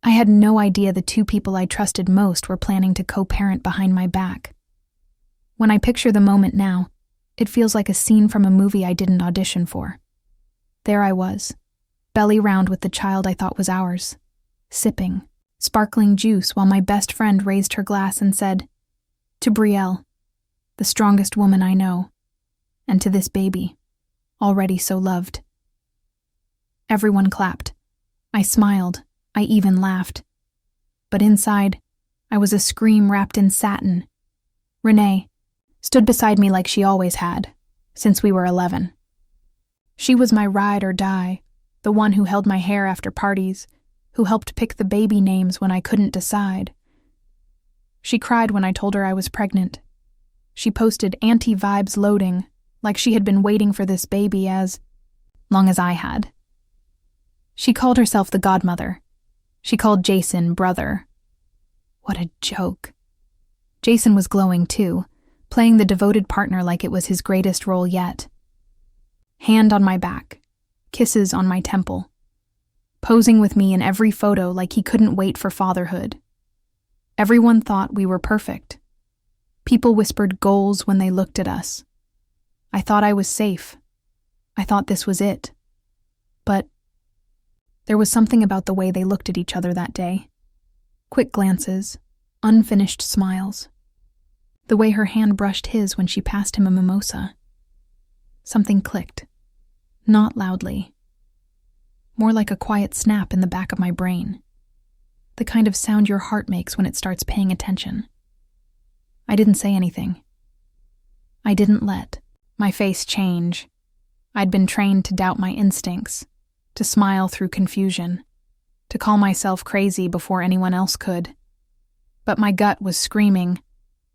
I had no idea the two people I trusted most were planning to co-parent behind my back. When I picture the moment now, it feels like a scene from a movie I didn't audition for. There I was, belly round with the child I thought was ours, sipping sparkling juice while my best friend raised her glass and said, "To Brielle, the strongest woman I know, and to this baby, already so loved." Everyone clapped. I smiled. I even laughed. But inside, I was a scream wrapped in satin. Renee stood beside me like she always had, since we were 11. She was my ride or die, the one who held my hair after parties, who helped pick the baby names when I couldn't decide. She cried when I told her I was pregnant. She posted anti-vibes loading, like she had been waiting for this baby as long as I had. She called herself the godmother. She called Jason brother. What a joke. Jason was glowing too, playing the devoted partner like it was his greatest role yet. Hand on my back, kisses on my temple, posing with me in every photo like he couldn't wait for fatherhood. Everyone thought we were perfect. People whispered goals when they looked at us. I thought I was safe. I thought this was it. But there was something about the way they looked at each other that day. Quick glances, unfinished smiles. The way her hand brushed his when she passed him a mimosa. Something clicked. Not loudly. More like a quiet snap in the back of my brain. The kind of sound your heart makes when it starts paying attention. I didn't say anything. I didn't let my face change. I'd been trained to doubt my instincts, to smile through confusion, to call myself crazy before anyone else could. But my gut was screaming,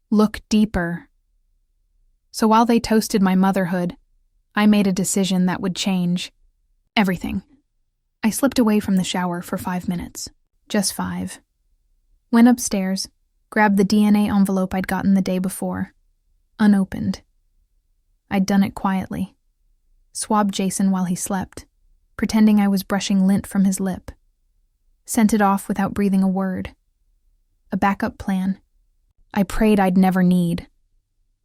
"Look deeper." So while they toasted my motherhood, I made a decision that would change everything. I slipped away from the shower for 5 minutes. Just 5. Went upstairs, grabbed the DNA envelope I'd gotten the day before. Unopened. I'd done it quietly. Swabbed Jason while he slept, pretending I was brushing lint from his lip. Sent it off without breathing a word. A backup plan. I prayed I'd never need.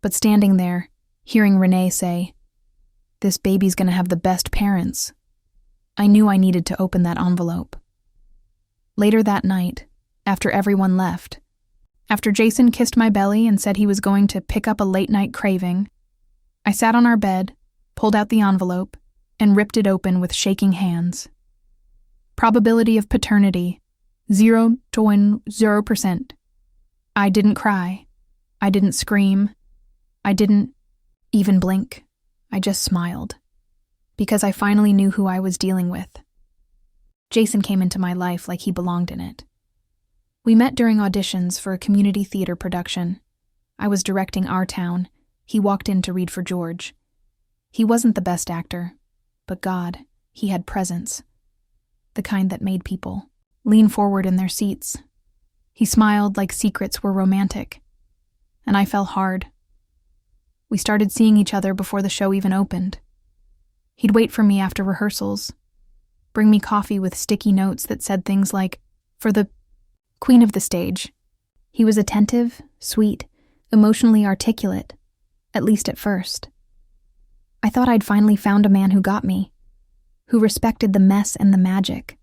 But standing there, hearing Renee say, "This baby's gonna have the best parents," I knew I needed to open that envelope. Later that night, after everyone left, after Jason kissed my belly and said he was going to pick up a late-night craving, I sat on our bed, pulled out the envelope, and ripped it open with shaking hands. Probability of paternity, 0.0%. I didn't cry. I didn't scream. I didn't even blink. I just smiled. Because I finally knew who I was dealing with. Jason came into my life like he belonged in it. We met during auditions for a community theater production. I was directing Our Town. He walked in to read for George. He wasn't the best actor, but God, he had presence. The kind that made people lean forward in their seats. He smiled like secrets were romantic. And I fell hard. We started seeing each other before the show even opened. He'd wait for me after rehearsals, bring me coffee with sticky notes that said things like, "For the queen of the stage." He was attentive, sweet, emotionally articulate, at least at first. I thought I'd finally found a man who got me, who respected the mess and the magic.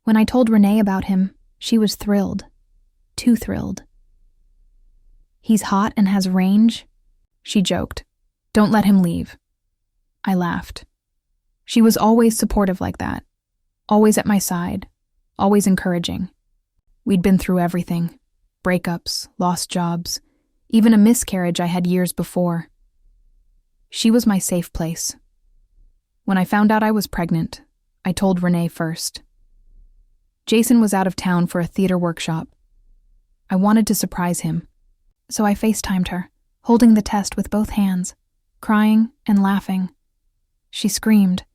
When I told Renee about him, she was thrilled. Too thrilled. "He's hot and has range," she joked. "Don't let him leave." I laughed. She was always supportive like that, always at my side, always encouraging. We'd been through everything, breakups, lost jobs, even a miscarriage I had years before. She was my safe place. When I found out I was pregnant, I told Renee first. Jason was out of town for a theater workshop. I wanted to surprise him, so I FaceTimed her, holding the test with both hands, crying and laughing. She screamed,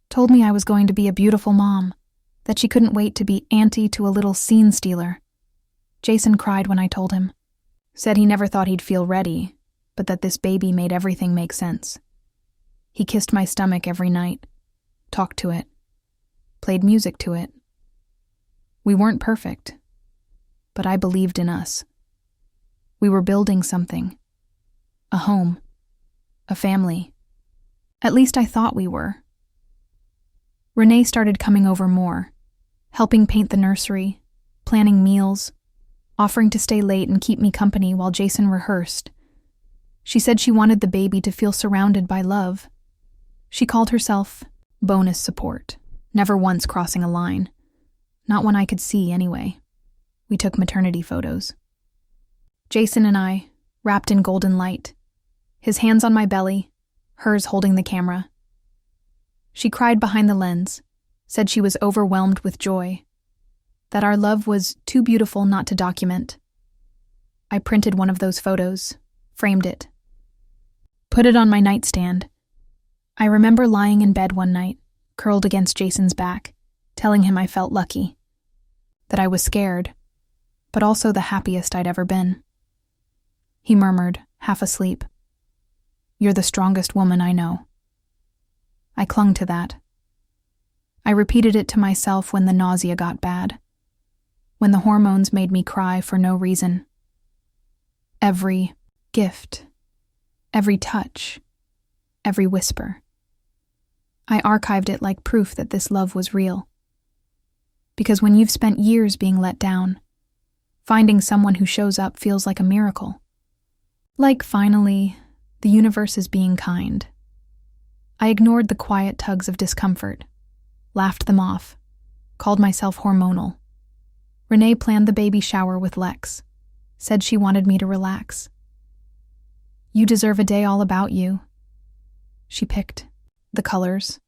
told me I was going to be a beautiful mom, that she couldn't wait to be auntie to a little scene stealer. Jason cried when I told him, said he never thought he'd feel ready, but that this baby made everything make sense. He kissed my stomach every night, talked to it, played music to it. We weren't perfect, but I believed in us. We were building something. A home. A family. At least I thought we were. Renee started coming over more, helping paint the nursery, planning meals, offering to stay late and keep me company while Jason rehearsed. She said she wanted the baby to feel surrounded by love. She called herself bonus support, never once crossing a line. Not one I could see, anyway. We took maternity photos. Jason and I, wrapped in golden light, his hands on my belly, hers holding the camera. She cried behind the lens, said she was overwhelmed with joy, that our love was too beautiful not to document. I printed one of those photos, framed it, put it on my nightstand. I remember lying in bed one night, curled against Jason's back, telling him I felt lucky, that I was scared, but also the happiest I'd ever been. He murmured, half asleep, "You're the strongest woman I know." I clung to that. I repeated it to myself when the nausea got bad, when the hormones made me cry for no reason. Every gift, every touch, every whisper. I archived it like proof that this love was real. Because when you've spent years being let down, finding someone who shows up feels like a miracle. Like, finally, the universe is being kind. I ignored the quiet tugs of discomfort, laughed them off, called myself hormonal. Renee planned the baby shower with Lex, said she wanted me to relax. "You deserve a day all about you." She picked the colors,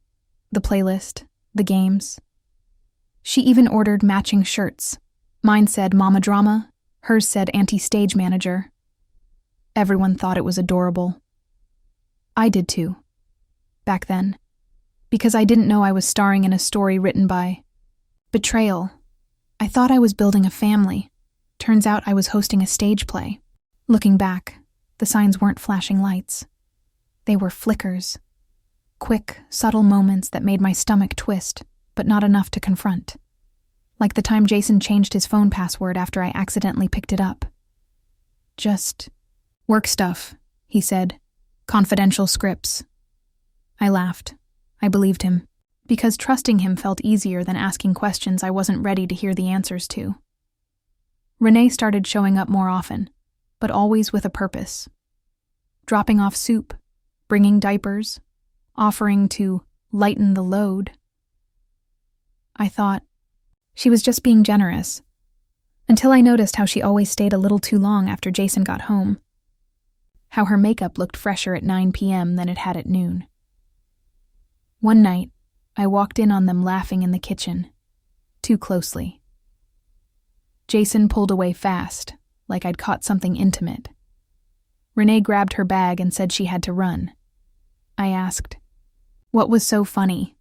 the playlist, the games. She even ordered matching shirts. Mine said Mama Drama, hers said Anti-Stage Manager. Everyone thought it was adorable. I did too, back then, because I didn't know I was starring in a story written by betrayal. I thought I was building a family. Turns out I was hosting a stage play. Looking back, the signs weren't flashing lights. They were flickers. Quick, subtle moments that made my stomach twist, but not enough to confront. Like the time Jason changed his phone password after I accidentally picked it up. "Just work stuff," he said. "Confidential scripts." I laughed. I believed him, because trusting him felt easier than asking questions I wasn't ready to hear the answers to. Renee started showing up more often, but always with a purpose. Dropping off soup, bringing diapers, offering to lighten the load. I thought she was just being generous, until I noticed how she always stayed a little too long after Jason got home. How her makeup looked fresher at 9 p.m. than it had at noon. One night, I walked in on them laughing in the kitchen, too closely. Jason pulled away fast, like I'd caught something intimate. Renee grabbed her bag and said she had to run. I asked, "What was so funny?"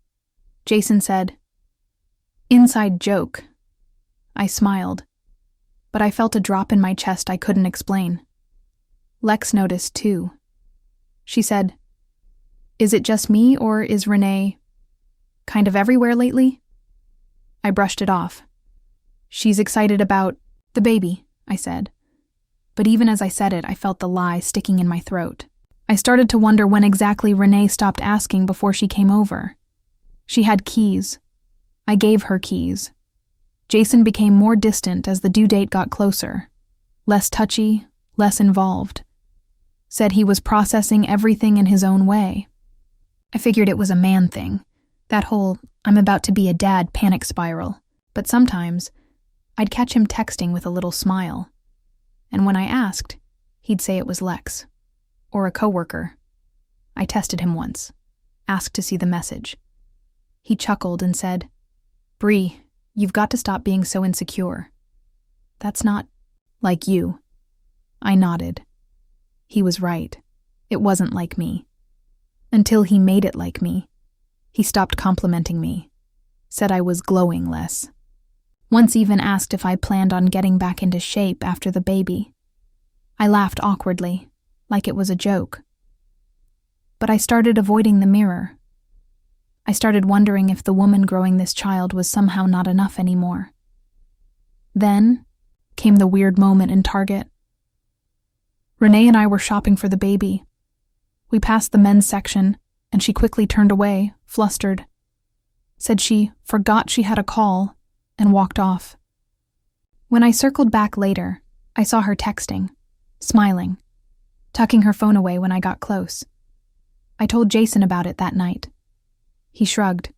Jason said, "Inside joke." I smiled, but I felt a drop in my chest I couldn't explain. Lex noticed too. She said, "Is it just me, or is Renee kind of everywhere lately?" I brushed it off. "She's excited about the baby," I said. But even as I said it, I felt the lie sticking in my throat. I started to wonder when exactly Renee stopped asking before she came over. She had keys. I gave her keys. Jason became more distant as the due date got closer. Less touchy, less involved. Said he was processing everything in his own way. I figured it was a man thing. That whole, "I'm about to be a dad" panic spiral. But sometimes, I'd catch him texting with a little smile. And when I asked, he'd say it was Lex. Or a coworker. I tested him once. Asked to see the message. He chuckled and said, "Bree, you've got to stop being so insecure. That's not like you." I nodded. He was right. It wasn't like me. Until he made it like me. He stopped complimenting me. Said I was glowing less. Once even asked if I planned on getting back into shape after the baby. I laughed awkwardly, like it was a joke. But I started avoiding the mirror. I started wondering if the woman growing this child was somehow not enough anymore. Then came the weird moment in Target. Renee and I were shopping for the baby. We passed the men's section, and she quickly turned away, flustered. Said she forgot she had a call, and walked off. When I circled back later, I saw her texting, smiling, tucking her phone away when I got close. I told Jason about it that night. He shrugged.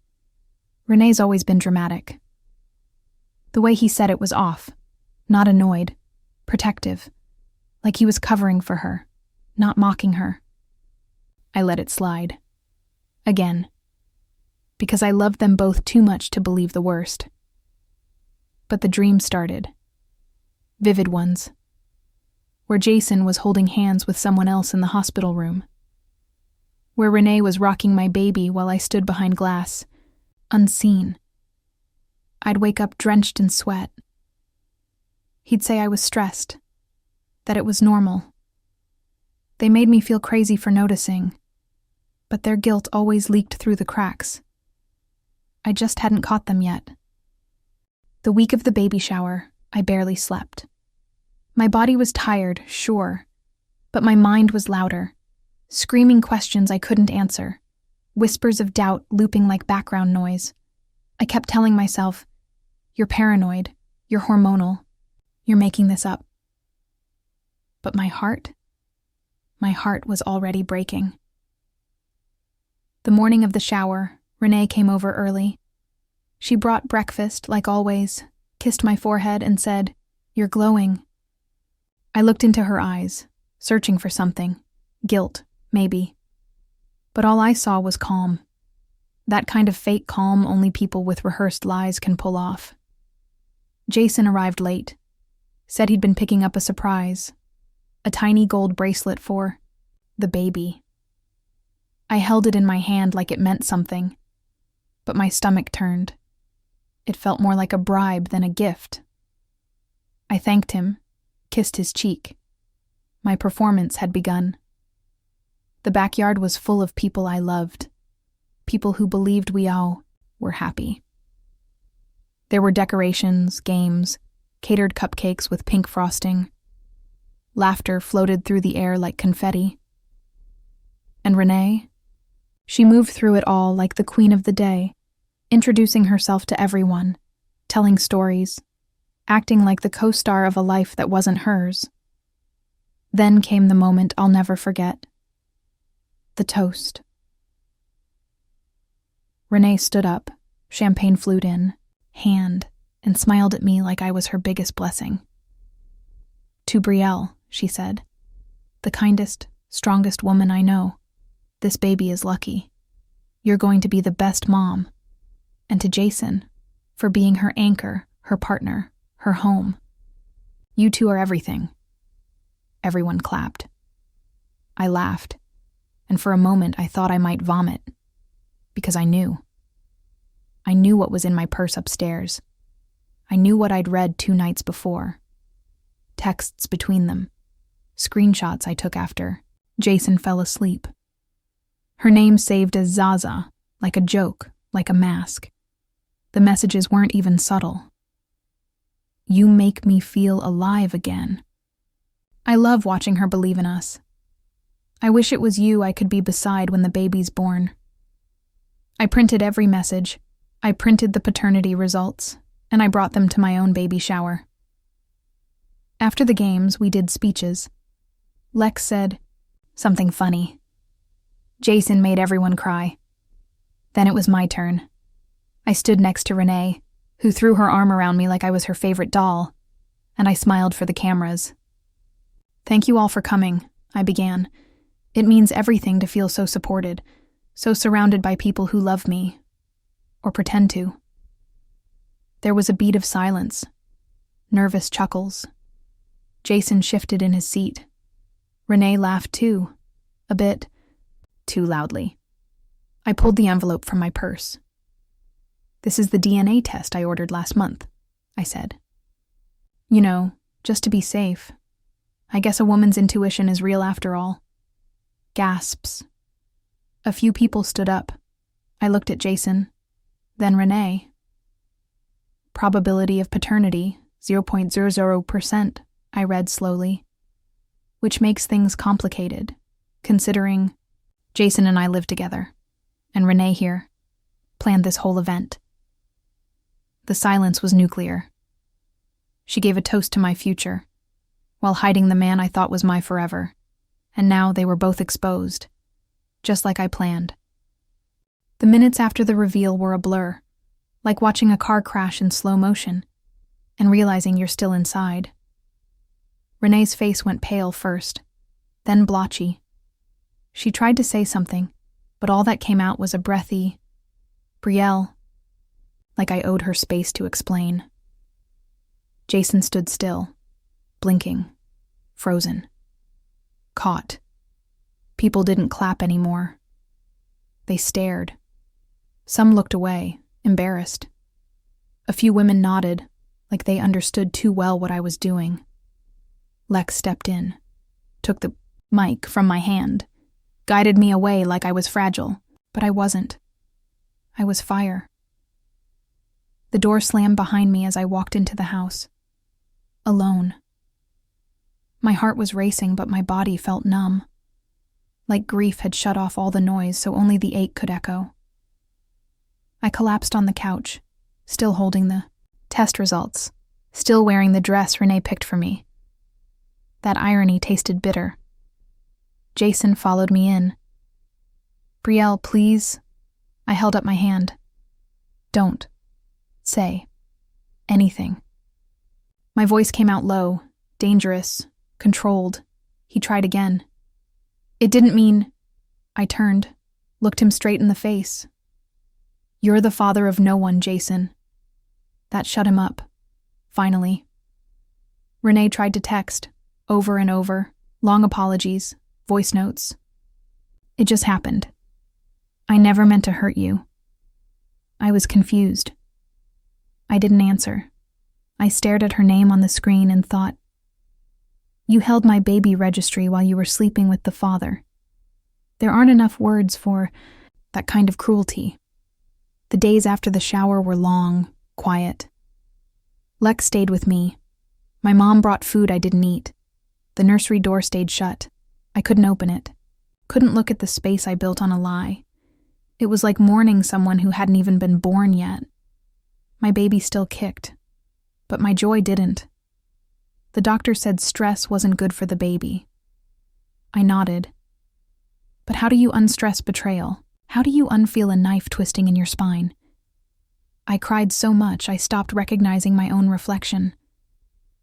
Renee's always been dramatic. The way he said it was off, not annoyed, protective, like he was covering for her, not mocking her. I let it slide. Again. Because I loved them both too much to believe the worst. But the dreams started. Vivid ones. Where Jason was holding hands with someone else in the hospital room. Where Renee was rocking my baby while I stood behind glass, unseen. I'd wake up drenched in sweat. He'd say I was stressed, that it was normal. They made me feel crazy for noticing, but their guilt always leaked through the cracks. I just hadn't caught them yet. The week of the baby shower, I barely slept. My body was tired, sure, but my mind was louder, screaming questions I couldn't answer, whispers of doubt looping like background noise. I kept telling myself, "You're paranoid, you're hormonal, you're making this up." But my heart was already breaking. The morning of the shower, Renee came over early. She brought breakfast, like always, kissed my forehead and said, "You're glowing." I looked into her eyes, searching for something. Guilt, maybe. But all I saw was calm. That kind of fake calm only people with rehearsed lies can pull off. Jason arrived late. Said he'd been picking up a surprise. A tiny gold bracelet for the baby. I held it in my hand like it meant something. But my stomach turned. It felt more like a bribe than a gift. I thanked him, kissed his cheek. My performance had begun. The backyard was full of people I loved. People who believed we all were happy. There were decorations, games, catered cupcakes with pink frosting. Laughter floated through the air like confetti. And Renee? She moved through it all like the queen of the day, introducing herself to everyone, telling stories, acting like the co-star of a life that wasn't hers. Then came the moment I'll never forget. The toast. Renee stood up, champagne flute in, hand, and smiled at me like I was her biggest blessing. "To Brielle," she said, "the kindest, strongest woman I know. This baby is lucky. You're going to be the best mom. And to Jason, for being her anchor, her partner, her home. You two are everything." Everyone clapped. I laughed, and for a moment I thought I might vomit, because I knew. I knew what was in my purse upstairs. I knew what I'd read 2 nights before. Texts between them. Screenshots I took after Jason fell asleep. Her name saved as Zaza, like a joke, like a mask. The messages weren't even subtle. "You make me feel alive again." I love watching her believe in us. I wish it was you I could be beside when the baby's born. I printed every message. I printed the paternity results, and I brought them to my own baby shower. After the games, we did speeches. Lex said something funny. Jason made everyone cry. Then it was my turn. I stood next to Renee, who threw her arm around me like I was her favorite doll, and I smiled for the cameras. "Thank you all for coming," I began. "It means everything to feel so supported, so surrounded by people who love me, or pretend to." There was a beat of silence, nervous chuckles. Jason shifted in his seat. Renee laughed too, a bit too loudly. I pulled the envelope from my purse. "This is the DNA test I ordered last month," I said. "You know, just to be safe. I guess a woman's intuition is real after all." Gasps. A few people stood up. I looked at Jason, then Renee. "Probability of paternity, 0.00%, I read slowly. Which makes things complicated, considering Jason and I live together, and Renee here planned this whole event. The silence was nuclear. She gave a toast to my future, while hiding the man I thought was my forever, and now they were both exposed, just like I planned. The minutes after the reveal were a blur, like watching a car crash in slow motion, and realizing you're still inside. Renee's face went pale first, then blotchy. She tried to say something, but all that came out was a breathy, "Brielle," like I owed her space to explain. Jason stood still, blinking, frozen. Caught. People didn't clap anymore. They stared. Some looked away, embarrassed. A few women nodded, like they understood too well what I was doing. Lex stepped in, took the mic from my hand, guided me away like I was fragile, but I wasn't. I was fire. The door slammed behind me as I walked into the house. Alone. My heart was racing, but my body felt numb. Like grief had shut off all the noise, so only the ache could echo. I collapsed on the couch, still holding the test results, still wearing the dress Renee picked for me. That irony tasted bitter. Jason followed me in. "Brielle, please." I held up my hand. "Don't say anything." My voice came out low, dangerous, controlled. He tried again. "It didn't mean..." I turned, looked him straight in the face. "You're the father of no one, Jason." That shut him up, finally. Renee tried to text, over and over, long apologies, voice notes. "It just happened. I never meant to hurt you." I was confused. I didn't answer. I stared at her name on the screen and thought, "You held my baby registry while you were sleeping with the father." There aren't enough words for that kind of cruelty. The days after the shower were long, quiet. Lex stayed with me. My mom brought food I didn't eat. The nursery door stayed shut. I couldn't open it. Couldn't look at the space I built on a lie. It was like mourning someone who hadn't even been born yet. My baby still kicked, but my joy didn't. The doctor said stress wasn't good for the baby. I nodded. But how do you unstress betrayal? How do you unfeel a knife twisting in your spine? I cried so much I stopped recognizing my own reflection.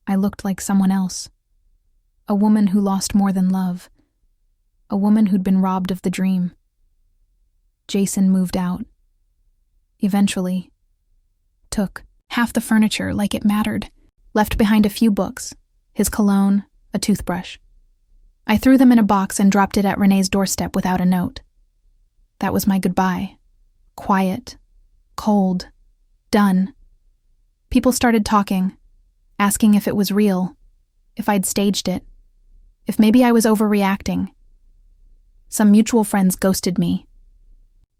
I looked like someone else. A woman who lost more than love. A woman who'd been robbed of the dream. Jason moved out. Eventually. Took half the furniture like it mattered. Left behind a few books, his cologne, a toothbrush. I threw them in a box and dropped it at Renee's doorstep without a note. That was my goodbye. Quiet. Cold. Done. People started talking, asking if it was real, if I'd staged it, if maybe I was overreacting. Some mutual friends ghosted me.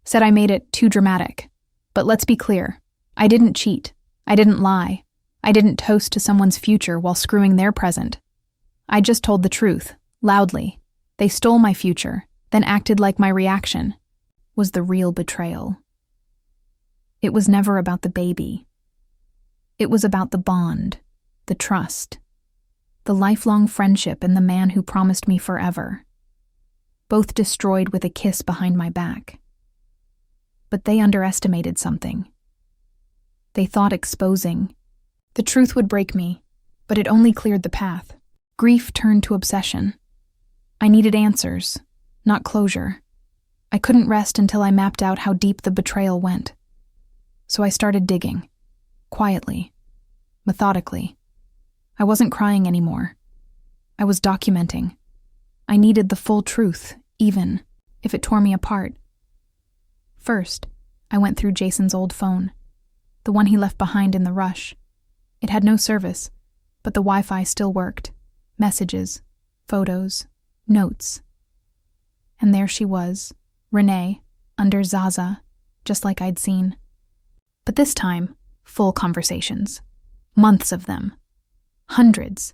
Said I made it too dramatic. But let's be clear. I didn't cheat. I didn't lie. I didn't toast to someone's future while screwing their present. I just told the truth, loudly. They stole my future, then acted like my reaction was the real betrayal. It was never about the baby. It was about the bond, the trust, the lifelong friendship and the man who promised me forever. Both destroyed with a kiss behind my back. But they underestimated something. They thought exposing the truth would break me, but it only cleared the path. Grief turned to obsession. I needed answers, not closure. I couldn't rest until I mapped out how deep the betrayal went. So I started digging, quietly, methodically. I wasn't crying anymore. I was documenting. I needed the full truth, even if it tore me apart. First, I went through Jason's old phone, the one he left behind in the rush. It had no service, but the Wi-Fi still worked. Messages, photos, notes. And there she was, Renee, under Zaza, just like I'd seen. But this time, full conversations. Months of them, Hundreds.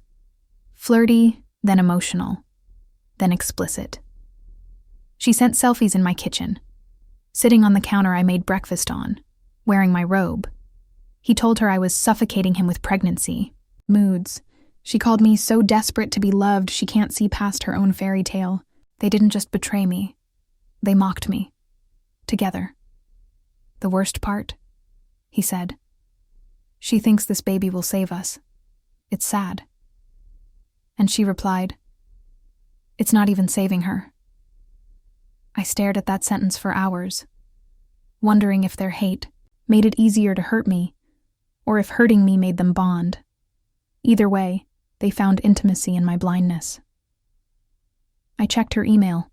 Flirty, then emotional, then explicit. She sent selfies in my kitchen. Sitting on the counter I made breakfast on, wearing my robe. He told her I was suffocating him with pregnancy. Moods. She called me so desperate to be loved she can't see past her own fairy tale. They didn't just betray me. They mocked me. Together. The worst part? He said. She thinks this baby will save us. It's sad. And she replied, it's not even saving her. I stared at that sentence for hours, wondering if their hate made it easier to hurt me, or if hurting me made them bond. Either way, they found intimacy in my blindness. I checked her email.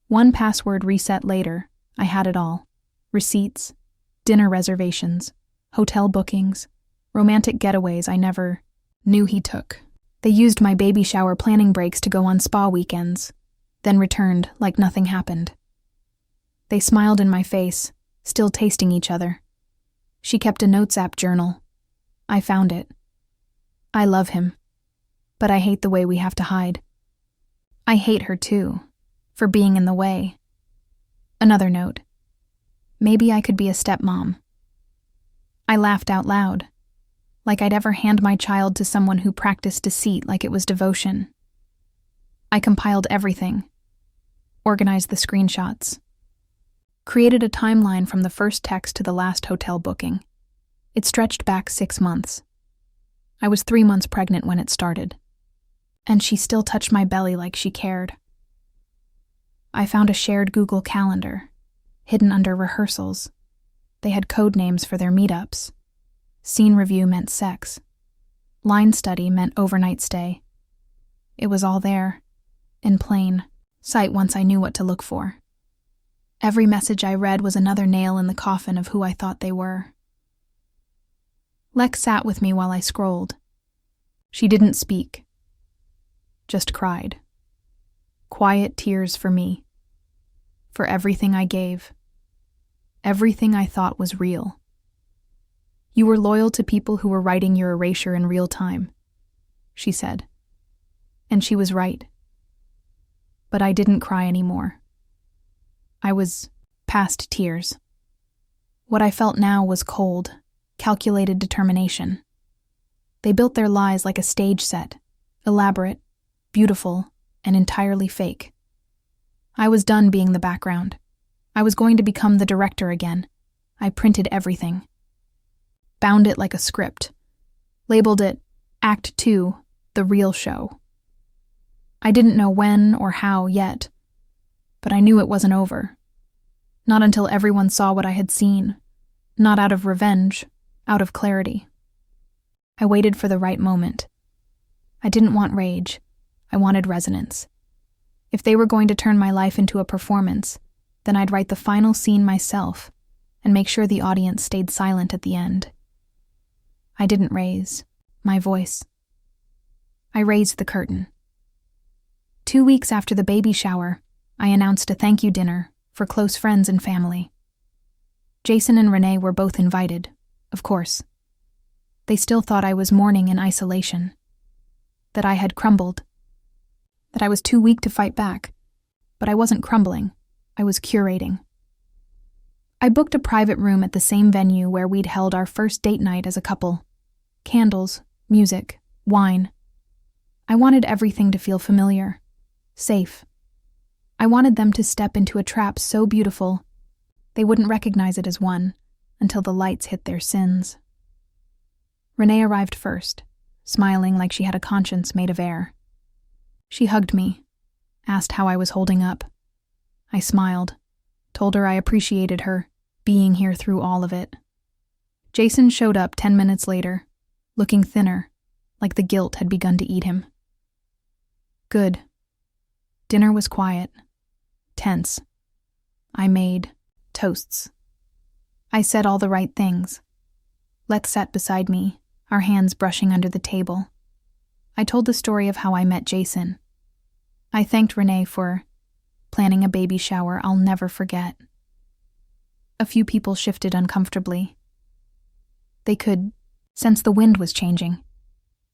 One password reset later, I had it all. Receipts, dinner reservations, hotel bookings, romantic getaways I never knew he took. They used my baby shower planning breaks to go on spa weekends, then returned like nothing happened. They smiled in my face, still tasting each other. She kept a notes app journal. I found it. I love him, but I hate the way we have to hide. I hate her too, for being in the way. Another note. Maybe I could be a stepmom. I laughed out loud, like I'd ever hand my child to someone who practiced deceit like it was devotion. I compiled everything, organized the screenshots, created a timeline from the first text to the last hotel booking. It stretched back 6 months. I was 3 months pregnant when it started, and she still touched my belly like she cared. I found a shared Google Calendar, hidden under rehearsals. They had code names for their meetups. Scene review meant sex. Line study meant overnight stay. It was all there, in plain sight once I knew what to look for. Every message I read was another nail in the coffin of who I thought they were. Lex sat with me while I scrolled. She didn't speak, just cried. Quiet tears for me, for everything I gave, everything I thought was real. You were loyal to people who were writing your erasure in real time, she said. And she was right. But I didn't cry anymore. I was past tears. What I felt now was cold, calculated determination. They built their lies like a stage set, elaborate, beautiful, and entirely fake. I was done being the background. I was going to become the director again. I printed everything. Bound it like a script. Labeled it Act 2, the real show. I didn't know when or how yet, but I knew it wasn't over. Not until everyone saw what I had seen. Not out of revenge, out of clarity. I waited for the right moment. I didn't want rage. I wanted resonance. If they were going to turn my life into a performance, then I'd write the final scene myself and make sure the audience stayed silent at the end. I didn't raise my voice. I raised the curtain. 2 weeks after the baby shower, I announced a thank you dinner for close friends and family. Jason and Renee were both invited, of course. They still thought I was mourning in isolation, that I had crumbled, that I was too weak to fight back, but I wasn't crumbling, I was curating. I booked a private room at the same venue where we'd held our first date night as a couple. Candles, music, wine. I wanted everything to feel familiar, safe. I wanted them to step into a trap so beautiful they wouldn't recognize it as one until the lights hit their sins. Renee arrived first, smiling like she had a conscience made of air. She hugged me, asked how I was holding up. I smiled, told her I appreciated her being here through all of it. Jason showed up 10 minutes later, looking thinner, like the guilt had begun to eat him. Good. Dinner was quiet, tense. I made toasts. I said all the right things. Lex sat beside me, our hands brushing under the table. I told the story of how I met Jason. I thanked Renee for planning a baby shower I'll never forget. A few people shifted uncomfortably. They could sense the wind was changing.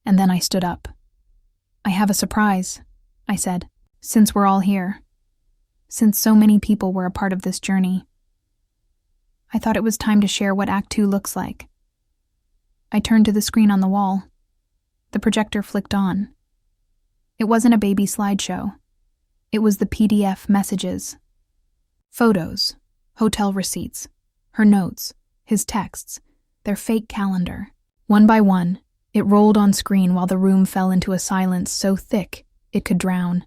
And then I stood up. "I have a surprise," I said, "since we're all here. Since so many people were a part of this journey. I thought it was time to share what Act 2 looks like." I turned to the screen on the wall. The projector flicked on. It wasn't a baby slideshow. It was the PDF messages. Photos, hotel receipts, her notes, his texts, their fake calendar. One by one, it rolled on screen while the room fell into a silence so thick it could drown.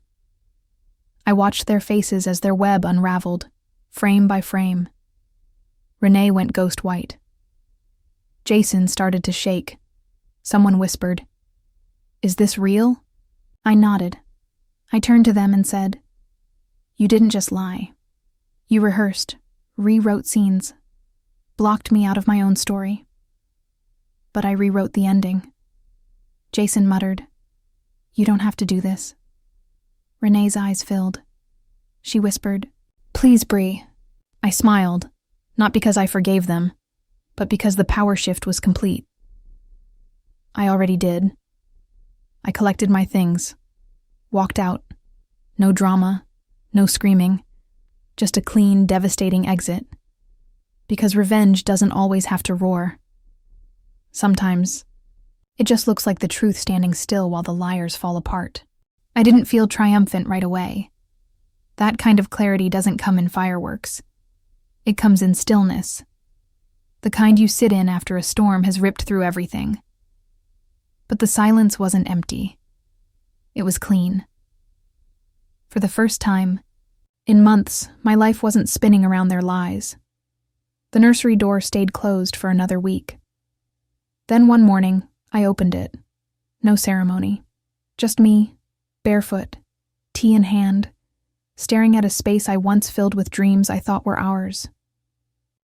I watched their faces as their web unraveled, frame by frame. Renee went ghost white. Jason started to shake. Someone whispered, "Is this real?" I nodded. I turned to them and said, "You didn't just lie. You rehearsed, rewrote scenes, blocked me out of my own story. But I rewrote the ending." Jason muttered, "You don't have to do this." Renee's eyes filled. She whispered, "Please, Bree." I smiled, not because I forgave them, but because the power shift was complete. I already did. I collected my things, walked out. No drama, no screaming, just a clean, devastating exit. Because revenge doesn't always have to roar. Sometimes, it just looks like the truth standing still while the liars fall apart. I didn't feel triumphant right away. That kind of clarity doesn't come in fireworks. It comes in stillness. The kind you sit in after a storm has ripped through everything. But the silence wasn't empty. It was clean. For the first time, in months, my life wasn't spinning around their lies. The nursery door stayed closed for another week. Then one morning, I opened it. No ceremony. Just me, barefoot, tea in hand, staring at a space I once filled with dreams I thought were ours.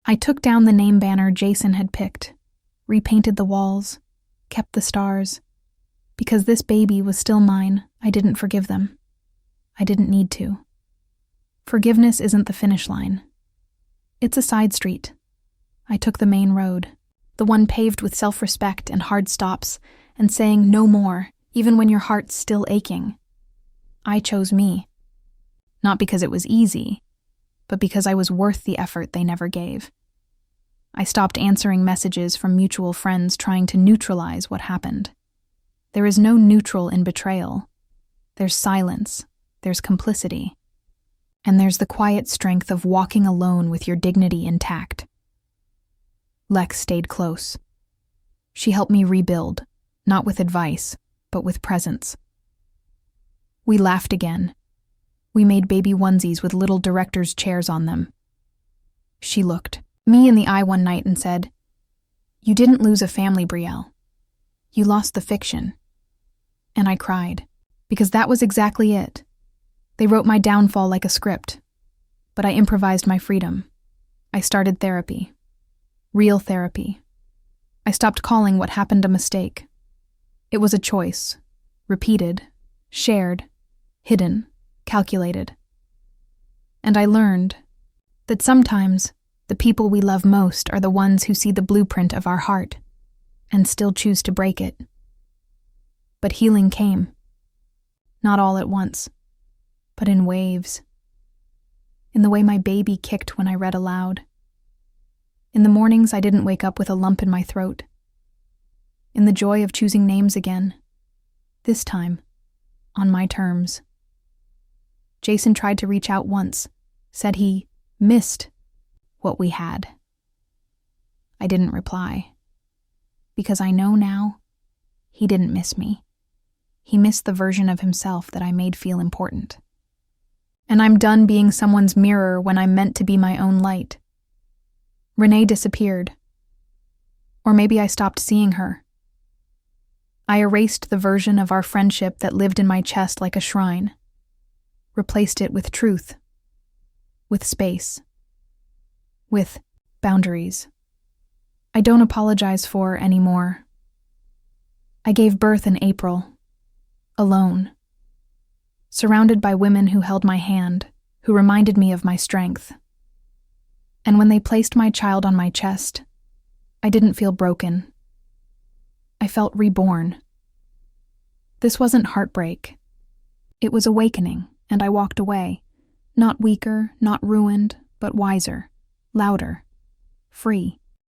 I took down the name banner Jason had picked, repainted the walls, kept the stars. Because this baby was still mine, I didn't forgive them. I didn't need to. Forgiveness isn't the finish line. It's a side street. I took the main road, the one paved with self-respect and hard stops, and saying no more, even when your heart's still aching. I chose me. Not because it was easy, but because I was worth the effort they never gave. I stopped answering messages from mutual friends trying to neutralize what happened. There is no neutral in betrayal. There's silence, there's complicity, and there's the quiet strength of walking alone with your dignity intact. Lex stayed close. She helped me rebuild, not with advice, but with presence. We laughed again. We made baby onesies with little director's chairs on them. She looked me in the eye one night and said, "You didn't lose a family, Brielle. You lost the fiction." And I cried, because that was exactly it. They wrote my downfall like a script, but I improvised my freedom. I started therapy. Real therapy. I stopped calling what happened a mistake. It was a choice. Repeated, shared, hidden, calculated. And I learned that sometimes the people we love most are the ones who see the blueprint of our heart and still choose to break it. But healing came. Not all at once, but in waves. In the way my baby kicked when I read aloud. In the mornings I didn't wake up with a lump in my throat. In the joy of choosing names again. This time, on my terms. Jason tried to reach out once, said he missed what we had. I didn't reply. Because I know now, he didn't miss me. He missed the version of himself that I made feel important. And I'm done being someone's mirror when I'm meant to be my own light. Renee disappeared. Or maybe I stopped seeing her. I erased the version of our friendship that lived in my chest like a shrine. Replaced it with truth. With space. With boundaries. I don't apologize for anymore. I gave birth in April. Alone. Surrounded by women who held my hand, who reminded me of my strength. And when they placed my child on my chest, I didn't feel broken. I felt reborn. This wasn't heartbreak. It was awakening, and I walked away. Not weaker, not ruined, but wiser, louder, free.